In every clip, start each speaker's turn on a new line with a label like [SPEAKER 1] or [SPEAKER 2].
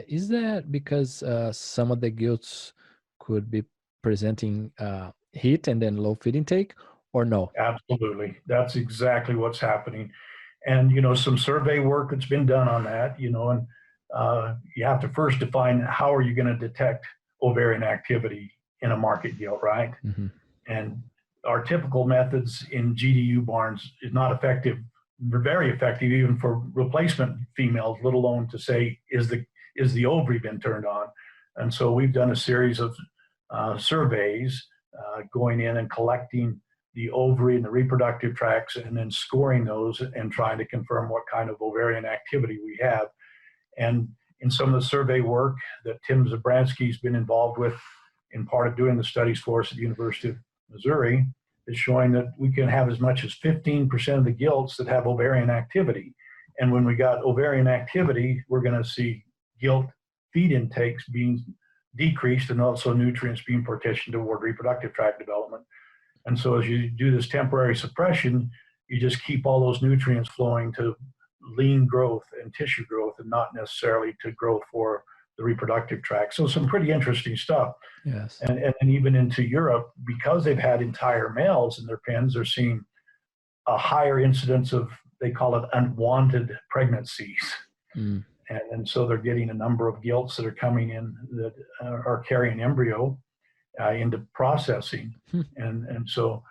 [SPEAKER 1] Is that because some of the gilts could be presenting heat and then low feed intake, or no?
[SPEAKER 2] Absolutely. That's exactly what's happening. And, some survey work that's been done on that, and you have to first define how are you going to detect ovarian activity in a market gilt, right?
[SPEAKER 1] Mm-hmm.
[SPEAKER 2] And our typical methods in GDU barns is not effective, very effective even for replacement females, let alone to say, is the ovary been turned on? And so we've done a series of surveys going in and collecting the ovary and the reproductive tracts and then scoring those and trying to confirm what kind of ovarian activity we have. And in some of the survey work that Tim Zabransky's been involved with in part of doing the studies for us at the University of Missouri, is showing that we can have as much as 15% of the gilts that have ovarian activity. And when we got ovarian activity, we're going to see gilt feed intakes being decreased and also nutrients being partitioned toward reproductive tract development. And so as you do this temporary suppression, you just keep all those nutrients flowing to lean growth and tissue growth and not necessarily to growth for the reproductive tract. So some pretty interesting stuff.
[SPEAKER 1] Yes.
[SPEAKER 2] And even into Europe, because they've had entire males in their pens, they're seeing a higher incidence of, they call it unwanted pregnancies.
[SPEAKER 1] Mm.
[SPEAKER 2] And so they're getting a number of gilts that are coming in that are carrying embryo into processing. And so,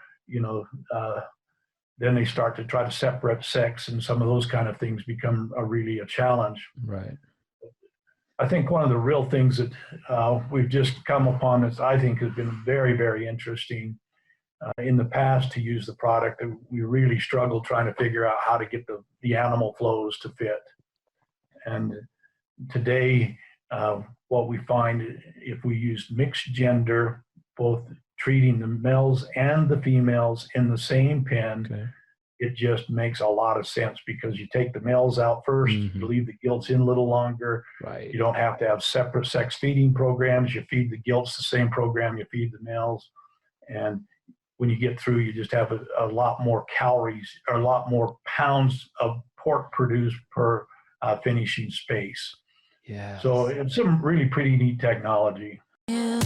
[SPEAKER 2] then they start to try to separate sex, and some of those kind of things become really a challenge.
[SPEAKER 1] Right.
[SPEAKER 2] I think one of the real things that we've just come upon that I think has been very, very interesting in the past to use the product, we really struggled trying to figure out how to get the animal flows to fit. And today, what we find, if we use mixed gender, both treating the males and the females in the same pen,
[SPEAKER 1] Okay.
[SPEAKER 2] it just makes a lot of sense because you take the males out first,
[SPEAKER 1] Mm-hmm.
[SPEAKER 2] you leave the gilts in a little longer.
[SPEAKER 1] Right.
[SPEAKER 2] You don't have to have separate sex feeding programs. You feed the gilts the same program you feed the males. And when you get through, you just have a lot more calories or a lot more pounds of pork produced per finishing space.
[SPEAKER 1] Yeah.
[SPEAKER 2] So it's some really pretty neat technology.
[SPEAKER 3] Yeah.